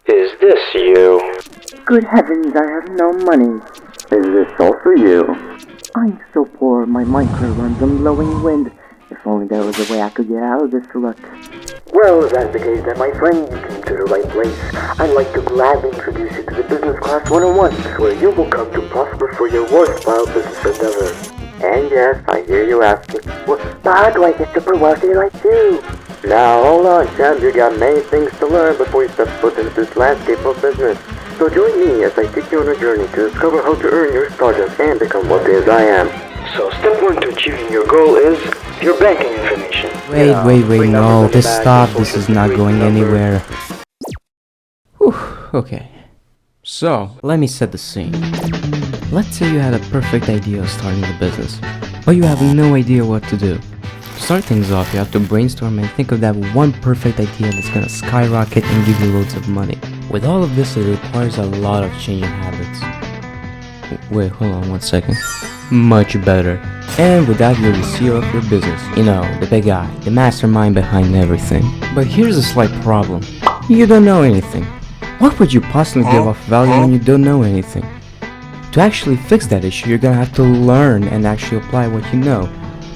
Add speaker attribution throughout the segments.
Speaker 1: Is this you?
Speaker 2: Good heavens, I have no money.
Speaker 3: Is this also you?
Speaker 2: I'm so poor, my micro runs on blowing wind. If only there was a way I could get out of this rut.
Speaker 3: Well, if that's the case, then my friend, you came to the right place. I'd like to gladly introduce you to the Business Class 101, where you will come to prosper for your worthwhile business endeavor. And yes, I hear you asking, well, how do I get super wealthy like you? Now, hold on, champ, you got many things to learn before you step foot into this landscape of business. So join me as I take you on a journey to discover how to earn your stardust and become wealthy as I am.
Speaker 1: So step one to achieving your goal is your banking information.
Speaker 4: Wait, no, this stop, this is not going anywhere. Whew, okay. So, let me set the scene. Let's say you had a perfect idea of starting a business, but you have no idea what to do. To start things off, you have to brainstorm and think of that one perfect idea that's gonna skyrocket and give you loads of money. With all of this, it requires a lot of changing habits. Wait, hold on one second. Much better. And with that, you're the CEO of your business. You know, the big guy, the mastermind behind everything. But here's a slight problem. You don't know anything. What would you possibly give off value when you don't know anything? To actually fix that issue, you're gonna have to learn and actually apply what you know.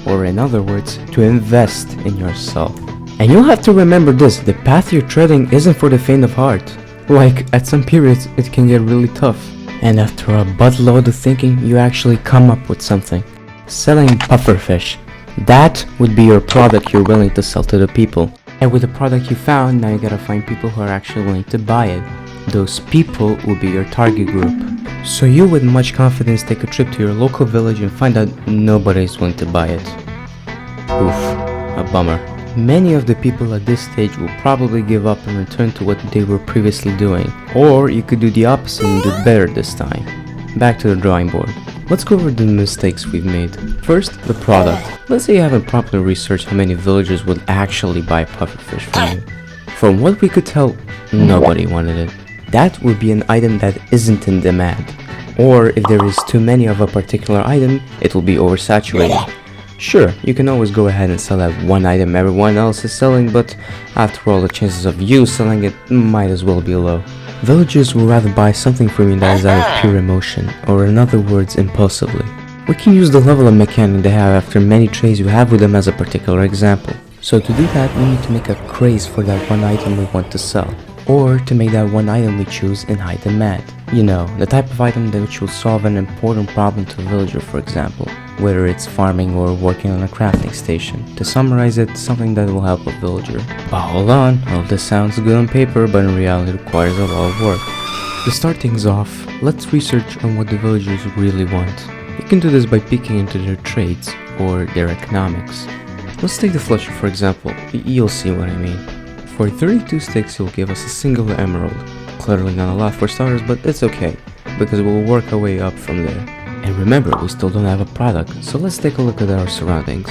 Speaker 4: Or in other words, to invest in yourself. And you'll have to remember this, the path you're treading isn't for the faint of heart. Like, at some periods, it can get really tough. And after a buttload of thinking, you actually come up with something. Selling pufferfish. That would be your product you're willing to sell to the people. And with the product you found, now you gotta find people who are actually willing to buy it. Those people will be your target group. So you with much confidence take a trip to your local village and find out nobody's willing to buy it. Oof, a bummer. Many of the people at this stage will probably give up and return to what they were previously doing. Or you could do the opposite and do better this time. Back to the drawing board. Let's go over the mistakes we've made. First, the product. Let's say you haven't properly researched how many villagers would actually buy pufferfish from you. From what we could tell, nobody wanted it. That would be an item that isn't in demand. Or if there is too many of a particular item, it will be oversaturated. Sure, you can always go ahead and sell that one item everyone else is selling, but after all, the chances of you selling it might as well be low. Villagers will rather buy something from you that is out of pure emotion, or in other words, impulsively. We can use the level of mechanic they have after many trades you have with them as a particular example. So to do that, we need to make a craze for that one item we want to sell. Or to make that one item we choose in high demand. You know, the type of item that which will solve an important problem to a villager, for example, whether it's farming or working on a crafting station. To summarize it, something that will help a villager. But hold on, all this sounds good on paper, but in reality requires a lot of work. To start things off, let's research on what the villagers really want. You can do this by peeking into their trades or their economics. Let's take the Fletcher for example, you'll see what I mean. For 32 sticks, he'll give us a single emerald. Clearly not a lot for starters, but it's okay, because we'll work our way up from there. And remember, we still don't have a product, so let's take a look at our surroundings.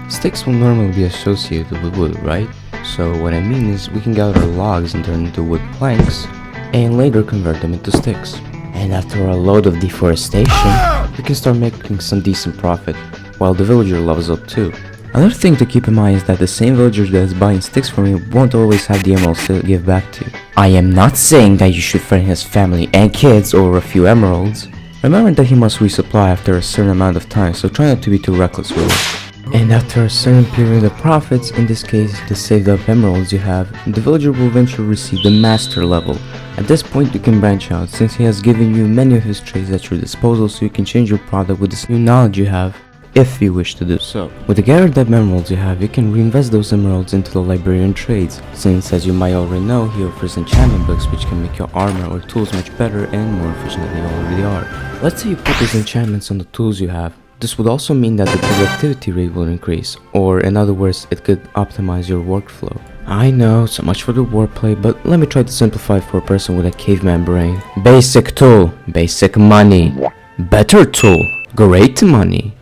Speaker 4: Sticks will normally be associated with wood, right? So what I mean is, we can gather logs and turn into wood planks, and later convert them into sticks. And after a load of deforestation, we can start making some decent profit, while the villager levels up too. Another thing to keep in mind is that the same villager that is buying sticks from you won't always have the emeralds to give back to you. I am not saying that you should threaten his family and kids over a few emeralds. Remember that he must resupply after a certain amount of time, so try not to be too reckless with it. And after a certain period of profits, in this case the saved up emeralds you have, the villager will eventually receive the master level. At this point you can branch out, since he has given you many of his trades at your disposal, so you can change your product with this new knowledge you have, if you wish to do so. With the gathered up emeralds you have, you can reinvest those emeralds into the librarian trades, since as you might already know, he offers enchantment books which can make your armor or tools much better and more efficient than they already are. Let's say you put those enchantments on the tools you have. This would also mean that the productivity rate will increase, or in other words, it could optimize your workflow. I know, so much for the wordplay, but let me try to simplify for a person with a caveman brain. Basic tool, basic money. Better tool, great money.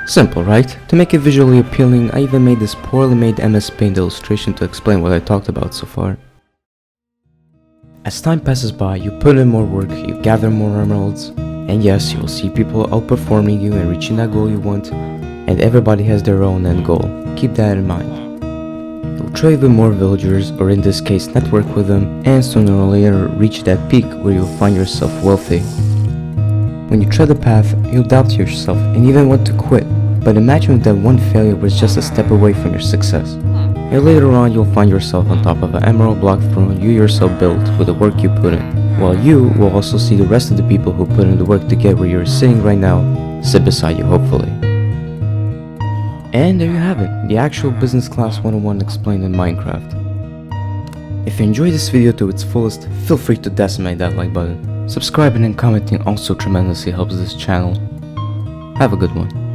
Speaker 4: Simple, right? To make it visually appealing, I even made this poorly made MS Paint illustration to explain what I talked about so far. As time passes by, you put in more work, you gather more emeralds, and yes, you will see people outperforming you and reaching that goal you want, and everybody has their own end goal. Keep that in mind. You'll trade with more villagers, or in this case network with them, and sooner or later reach that peak where you'll find yourself wealthy. When you tread the path, you'll doubt yourself and even want to quit, but imagine if that one failure was just a step away from your success. And later on you'll find yourself on top of an emerald block throne you yourself built with the work you put in, while you will also see the rest of the people who put in the work to get where you're sitting right now sit beside you, hopefully. And there you have it, the actual Business Class 101 explained in Minecraft. If you enjoyed this video to its fullest, feel free to decimate that like button. Subscribing and commenting also tremendously helps this channel. Have a good one.